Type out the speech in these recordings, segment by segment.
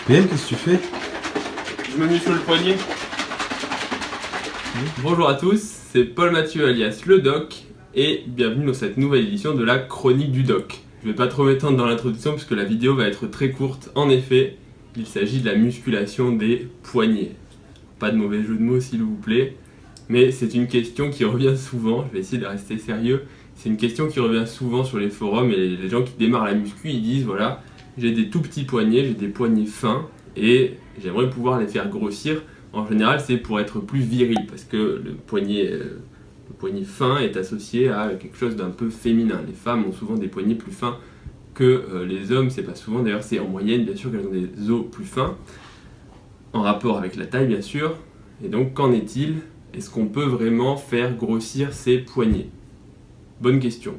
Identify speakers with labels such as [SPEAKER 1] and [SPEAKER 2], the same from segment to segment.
[SPEAKER 1] PM, qu'est-ce que tu fais?
[SPEAKER 2] Je me muscle le poignet. Bonjour à tous, c'est Paul Mathieu alias le Doc et bienvenue dans cette nouvelle édition de la chronique du Doc. Je vais pas trop m'étendre dans l'introduction puisque la vidéo va être très courte. En effet, il s'agit de la musculation des poignets. Pas de mauvais jeu de mots s'il vous plaît, mais c'est une question qui revient souvent, je vais essayer de rester sérieux. C'est une question qui revient souvent sur les forums et les gens qui démarrent la muscu, ils disent voilà, j'ai des tout petits poignets, j'ai des poignets fins et j'aimerais pouvoir les faire grossir. En général, c'est pour être plus viril parce que le poignet fin est associé à quelque chose d'un peu féminin. Les femmes ont souvent des poignets plus fins que les hommes, c'est pas souvent, d'ailleurs c'est en moyenne bien sûr qu'elles ont des os plus fins, en rapport avec la taille bien sûr. Et donc qu'en est-il? Est-ce qu'on peut vraiment faire grossir ses poignets? Bonne question.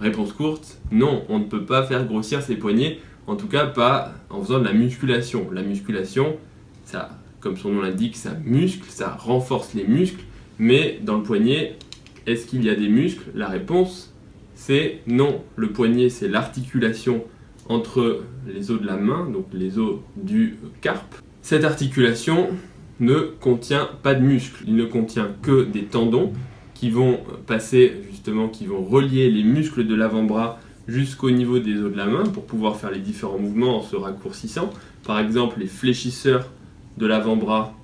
[SPEAKER 2] Réponse courte, non, on ne peut pas faire grossir ses poignets, en tout cas pas en faisant de la musculation. La musculation, ça, comme son nom l'indique, ça muscle, ça renforce les muscles, mais dans le poignet, est-ce qu'il y a des muscles? La réponse, c'est non. Le poignet, c'est l'articulation entre les os de la main, donc les os du carpe. Cette articulation ne contient pas de muscles, il ne contient que des tendons qui vont passer justement, qui vont relier les muscles de l'avant-bras jusqu'au niveau des os de la main pour pouvoir faire les différents mouvements en se raccourcissant. Par exemple, les fléchisseurs de l'avant-bras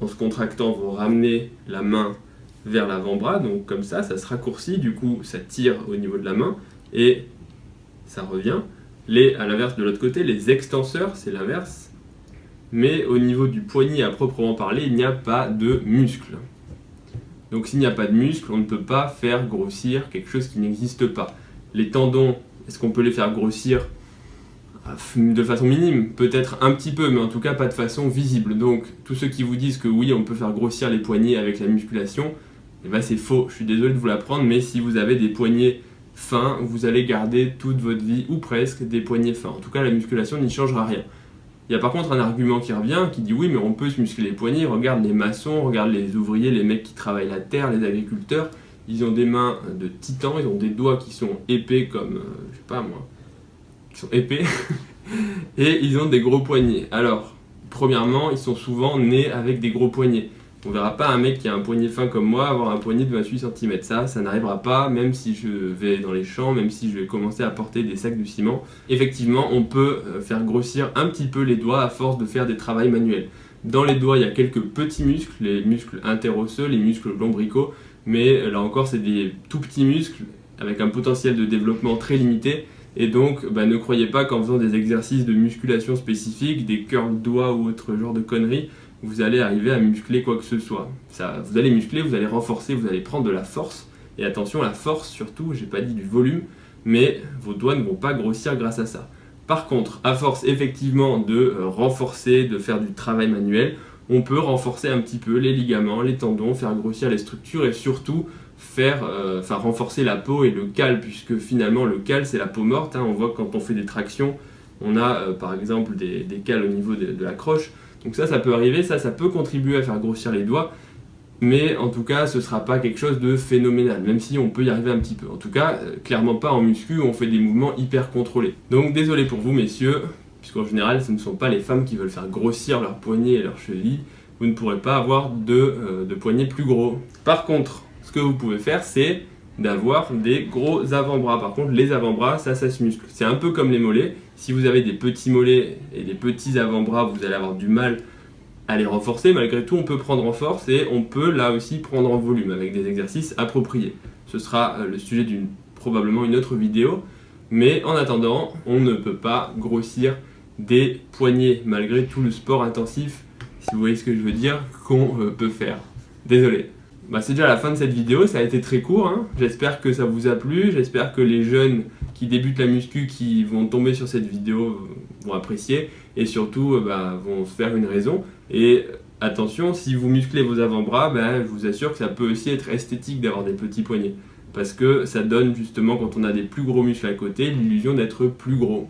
[SPEAKER 2] en se contractant vont ramener la main vers l'avant-bras, donc comme ça se raccourcit, du coup ça tire au niveau de la main et ça revient. À l'inverse de l'autre côté, les extenseurs, c'est l'inverse, mais au niveau du poignet à proprement parler, il n'y a pas de muscle. Donc s'il n'y a pas de muscle, on ne peut pas faire grossir quelque chose qui n'existe pas. Les tendons, est-ce qu'on peut les faire grossir de façon minime? Peut-être un petit peu, mais en tout cas pas de façon visible. Donc tous ceux qui vous disent que oui, on peut faire grossir les poignets avec la musculation, eh ben, c'est faux. Je suis désolé de vous l'apprendre, mais si vous avez des poignets fins, vous allez garder toute votre vie, ou presque, des poignets fins. En tout cas, la musculation n'y changera rien. Il y a par contre un argument qui revient, qui dit oui, mais on peut se muscler les poignets. Regarde les maçons, regarde les ouvriers, les mecs qui travaillent la terre, les agriculteurs. Ils ont des mains de titan, ils ont des doigts qui sont épais comme, je sais pas moi, qui sont épais, et ils ont des gros poignets. Alors, premièrement, ils sont souvent nés avec des gros poignets. On verra pas un mec qui a un poignet fin comme moi avoir un poignet de 28 cm. Ça n'arrivera pas, même si je vais dans les champs, même si je vais commencer à porter des sacs de ciment. Effectivement, on peut faire grossir un petit peu les doigts à force de faire des travails manuels. Dans les doigts, il y a quelques petits muscles, les muscles interosseux, les muscles lombricaux, mais là encore, c'est des tout petits muscles avec un potentiel de développement très limité. Et donc, ne croyez pas qu'en faisant des exercices de musculation spécifiques, des curls doigts ou autre genre de conneries, vous allez arriver à muscler quoi que ce soit. Vous allez muscler, vous allez renforcer, vous allez prendre de la force. Et attention, la force surtout, j'ai pas dit du volume, mais vos doigts ne vont pas grossir grâce à ça. Par contre, à force effectivement de renforcer, de faire du travail manuel, on peut renforcer un petit peu les ligaments, les tendons, faire grossir les structures et surtout renforcer la peau et le cal, puisque finalement le cal c'est la peau morte. On voit que quand on fait des tractions, on a par exemple des cals au niveau de la croche. Donc ça peut arriver, ça peut contribuer à faire grossir les doigts, mais en tout cas ce ne sera pas quelque chose de phénoménal, même si on peut y arriver un petit peu. En tout cas, clairement pas en muscu où on fait des mouvements hyper contrôlés. Donc désolé pour vous messieurs, puisqu'en général ce ne sont pas les femmes qui veulent faire grossir leurs poignets et leurs chevilles, vous ne pourrez pas avoir de poignets plus gros. Par contre, ce que vous pouvez faire, c'est d'avoir des gros avant-bras. Par contre, les avant-bras, ça se muscle. C'est un peu comme les mollets. Si vous avez des petits mollets et des petits avant-bras, vous allez avoir du mal à les renforcer. Malgré tout, on peut prendre en force et on peut là aussi prendre en volume avec des exercices appropriés. Ce sera le sujet d'une probablement une autre vidéo. Mais en attendant, on ne peut pas grossir des poignets malgré tout le sport intensif, si vous voyez ce que je veux dire, qu'on peut faire. Désolé. C'est déjà la fin de cette vidéo, ça a été très court, J'espère que ça vous a plu, j'espère que les jeunes qui débutent la muscu, qui vont tomber sur cette vidéo, vont apprécier et surtout vont se faire une raison. Et attention, si vous musclez vos avant-bras, je vous assure que ça peut aussi être esthétique d'avoir des petits poignets. Parce que ça donne justement, quand on a des plus gros muscles à côté, l'illusion d'être plus gros.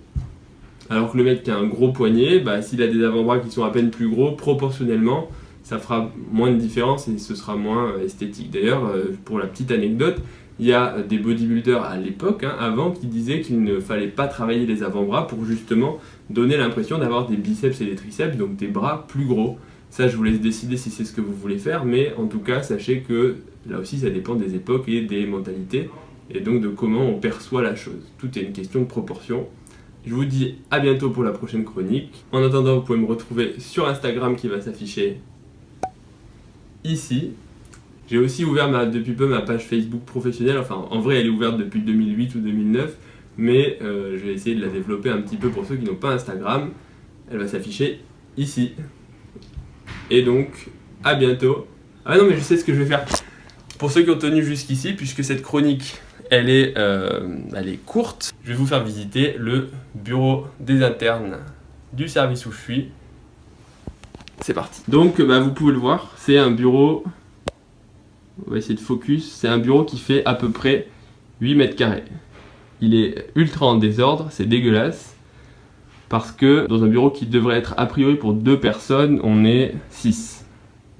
[SPEAKER 2] Alors que le mec qui a un gros poignet, s'il a des avant-bras qui sont à peine plus gros, proportionnellement, ça fera moins de différence et ce sera moins esthétique. D'ailleurs, pour la petite anecdote, Il y a des bodybuilders à l'époque, avant, qui disaient qu'il ne fallait pas travailler les avant-bras pour justement donner l'impression d'avoir des biceps et des triceps, donc des bras plus gros. Ça, je vous laisse décider si c'est ce que vous voulez faire, mais en tout cas, sachez que là aussi, ça dépend des époques et des mentalités, et donc de comment on perçoit la chose. Tout est une question de proportion. Je vous dis à bientôt pour la prochaine chronique. En attendant, vous pouvez me retrouver sur Instagram qui va s'afficher ici. J'ai aussi ouvert depuis peu ma page Facebook professionnelle, enfin en vrai elle est ouverte depuis 2008 ou 2009, mais je vais essayer de la développer un petit peu pour ceux qui n'ont pas Instagram. Elle va s'afficher ici. Et donc, à bientôt. Ah non mais je sais ce que je vais faire. Pour ceux qui ont tenu jusqu'ici, puisque cette chronique elle est courte, je vais vous faire visiter le bureau des internes du service où je suis. C'est parti. Donc vous pouvez le voir, c'est un bureau... On va essayer de focus. C'est un bureau qui fait à peu près 8 mètres carrés. Il est ultra en désordre, c'est dégueulasse. Parce que dans un bureau qui devrait être a priori pour 2 personnes, on est 6.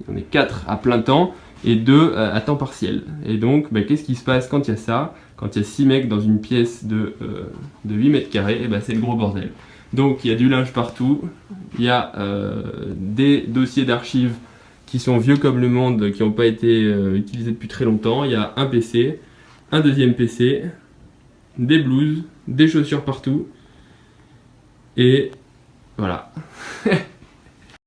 [SPEAKER 2] On est 4 à plein temps et 2 à temps partiel. Et donc, qu'est-ce qui se passe quand il y a ça? Quand il y a 6 mecs dans une pièce de 8 mètres carrés, et c'est le gros bordel. Donc il y a du linge partout, il y a des dossiers d'archives qui sont vieux comme le monde, qui n'ont pas été utilisés depuis très longtemps. Il y a un PC, un deuxième PC, des blouses, des chaussures partout. Et voilà.